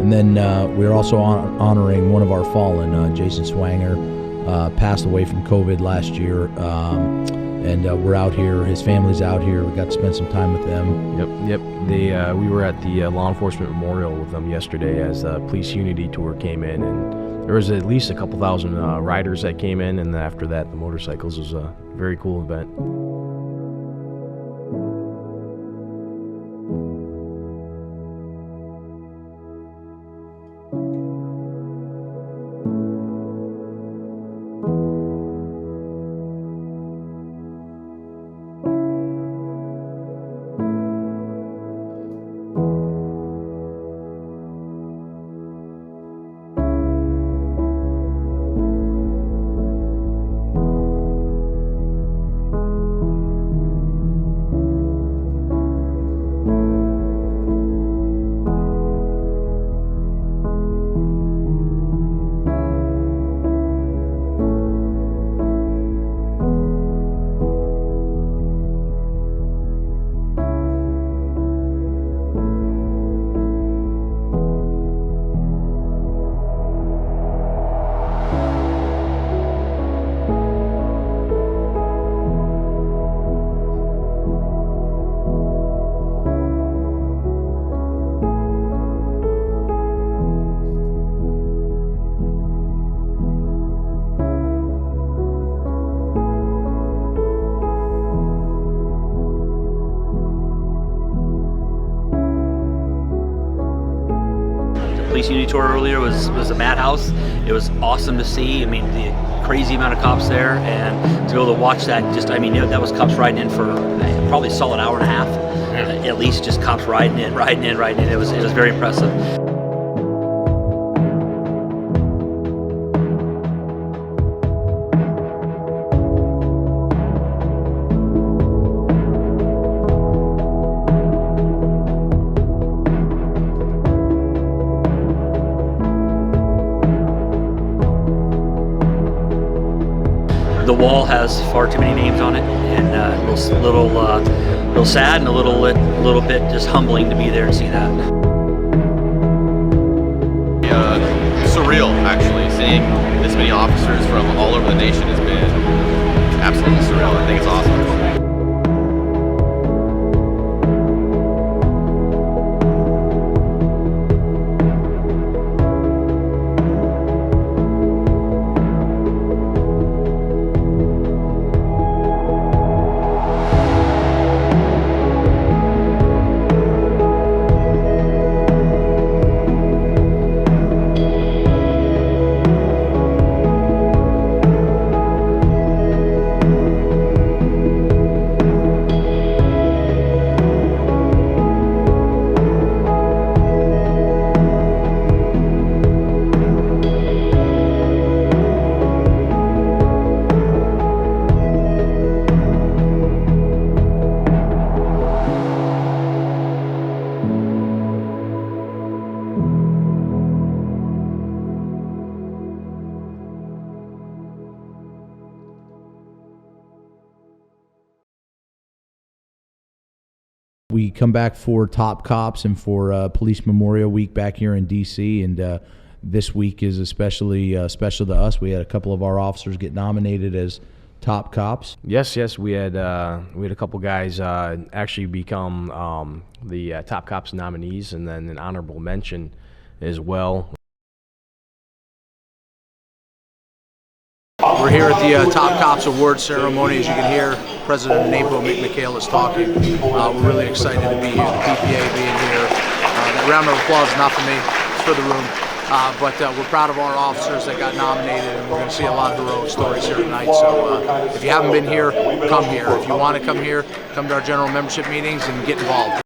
And then we're also honoring one of our fallen, Jason Swanger, passed away from COVID last year. And we're out here. His family's out here. We got to spend some time with them. Yep. We were at the law enforcement memorial with them yesterday as the police unity tour came in, and there was at least a couple thousand riders that came in, and after that, the motorcycles. Was a very cool event. Police unity tour earlier was a madhouse. It was awesome to see. I mean, the crazy amount of cops there, and to be able to watch that, that was cops riding in for probably a solid hour and a half, at least, just cops riding in. It was very impressive. The wall has far too many names on it, and a little sad and a little bit just humbling to be there and see that. Surreal, actually. Seeing this many officers from all over the nation has been absolutely surreal. I think it's awesome. We come back for Top Cops and for Police Memorial Week back here in D.C., and this week is especially special to us. We had a couple of our officers get nominated as Top Cops. Yes, we had a couple guys actually become the Top Cops nominees, and then an honorable mention as well. We're here at the Top Cops Award ceremony. As you can hear, President NAPO Mick McHale is talking. We're really excited to be here, the PPA being here. That round of applause is not for me, it's for the room. But we're proud of our officers that got nominated, and we're going to see a lot of heroic stories here tonight. So if you haven't been here, come here. If you want to come here, come to our general membership meetings and get involved.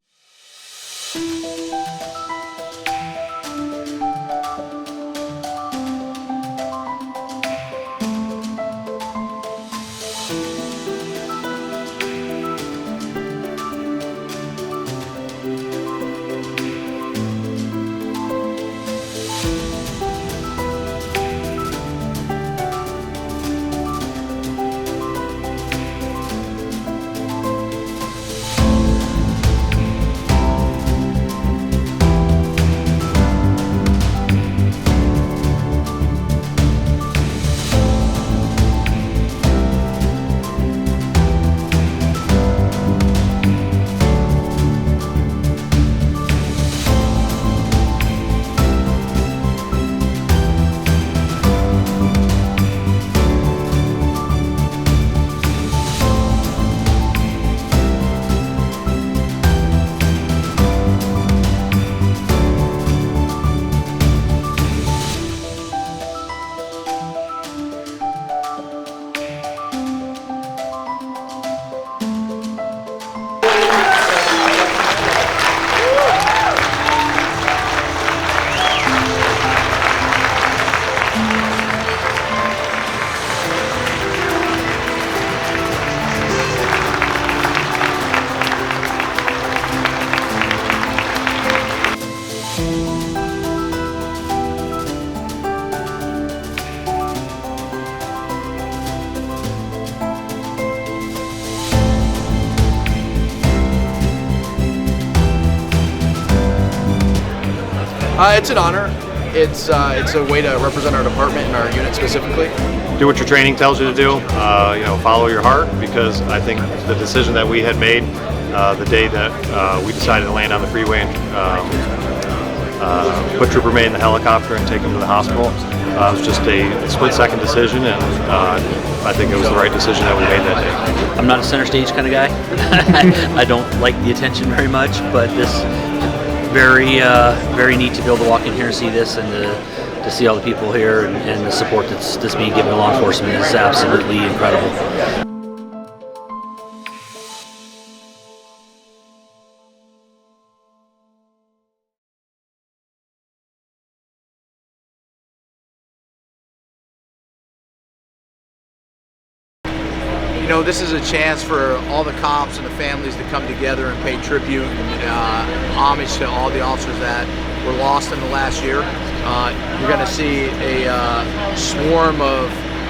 It's an honor. It's a way to represent our department and our unit specifically. Do what your training tells you to do. Follow your heart, because I think the decision that we had made the day that we decided to land on the freeway and put Trooper May in the helicopter and take him to the hospital was just a split-second decision, and I think it was the right decision that we made that day. I'm not a center stage kind of guy. I don't like the attention very much, but this very neat to be able to walk in here and see this, and to see all the people here and the support that's being given to law enforcement is absolutely incredible. You know, this is a chance for all the cops and the families to come together and pay tribute and homage to all the officers that were lost in the last year. You're going to see a swarm of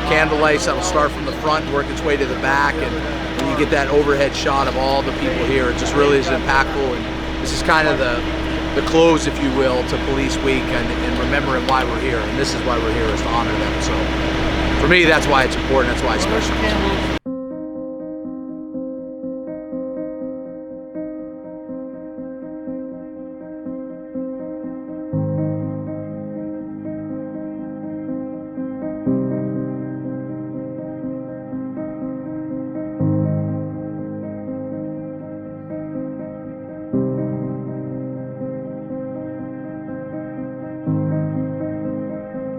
candlelights that will start from the front and work its way to the back, and when you get that overhead shot of all the people here, it just really is impactful. And this is kind of the close, if you will, to Police Week and remembering why we're here. And this is why we're here, is to honor them. So for me, that's why it's important. That's why it's special.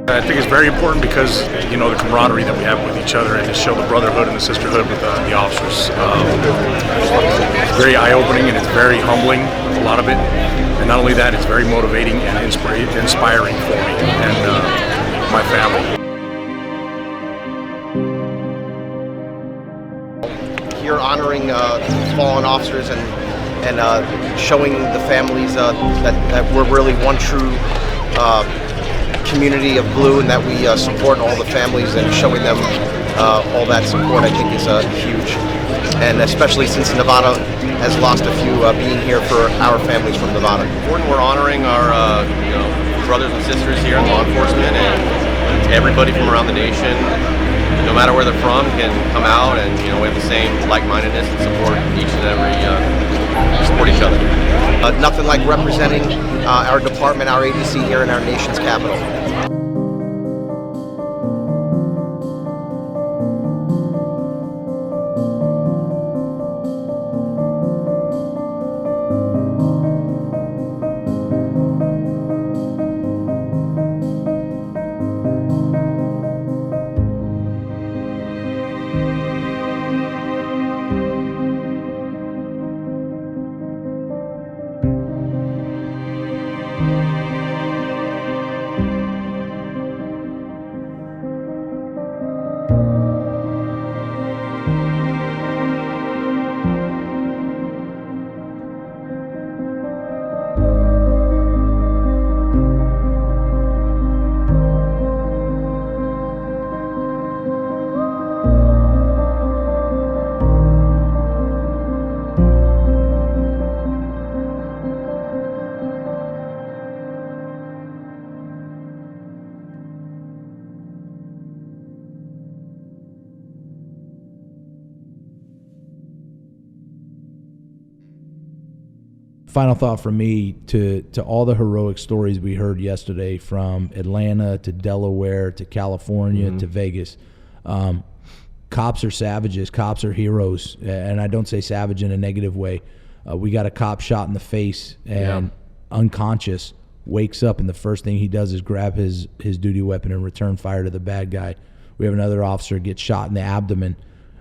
I think it's very important because, you know, the camaraderie that we have with each other, and to show the brotherhood and the sisterhood with the officers. It's very eye-opening, and it's very humbling, a lot of it. And not only that, it's very motivating and inspiring for me and my family. Here honoring fallen officers and showing the families that we're really one true community of blue, and that we support all the families, and showing them all that support, I think, is huge. And especially since Nevada has lost a few, being here for our families from Nevada. Important, we're honoring our brothers and sisters here in law enforcement, and everybody from around the nation, no matter where they're from, can come out, and we have the same like-mindedness and support each and every support each other. Nothing like representing our department, our ADC here in our nation's capital. Final thought from me to all the heroic stories we heard yesterday, from Atlanta to Delaware to California to Vegas. Cops are savages. Cops are heroes. And I don't say savage in a negative way. We got a cop shot in the face and unconscious, wakes up, and the first thing he does is grab his duty weapon and return fire to the bad guy. We have another officer get shot in the abdomen,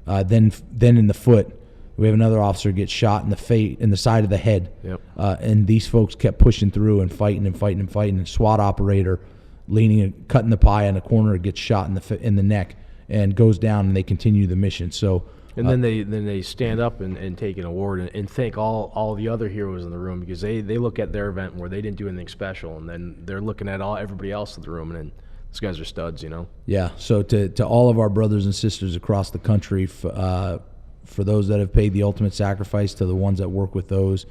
then in the foot. We have another officer get shot in the side of the head. Yep. And these folks kept pushing through and fighting and fighting and fighting. And SWAT operator leaning and cutting the pie in the corner gets shot in the neck and goes down, and they continue the mission. So and then they stand up and take an award and thank all the other heroes in the room, because they look at their event where they didn't do anything special, and then they're looking at everybody else in the room, and then these guys are studs, Yeah. So to all of our brothers and sisters across the country, for those that have paid the ultimate sacrifice, to the ones that work with those,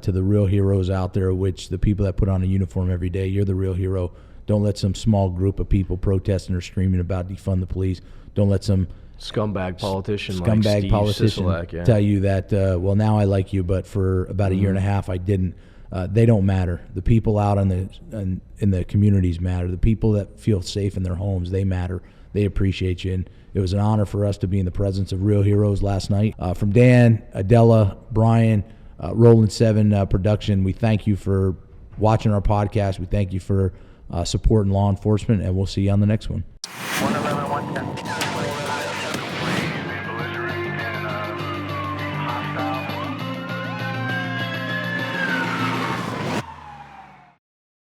to the real heroes out there, which the people that put on a uniform every day, you're the real hero. Don't let some small group of people protesting or screaming about defund the police. Don't let some Scumbag politician like Steve politician Sisolak, yeah. tell you that, well, now I like you, but for about a year and a half I didn't. They don't matter. The people out in the communities matter. The people that feel safe in their homes, they matter. They appreciate you. And it was an honor for us to be in the presence of real heroes last night. From Dan, Adela, Brian, Roland 7 Production, we thank you for watching our podcast. We thank you for supporting law enforcement, and we'll see you on the next one. 111, 110.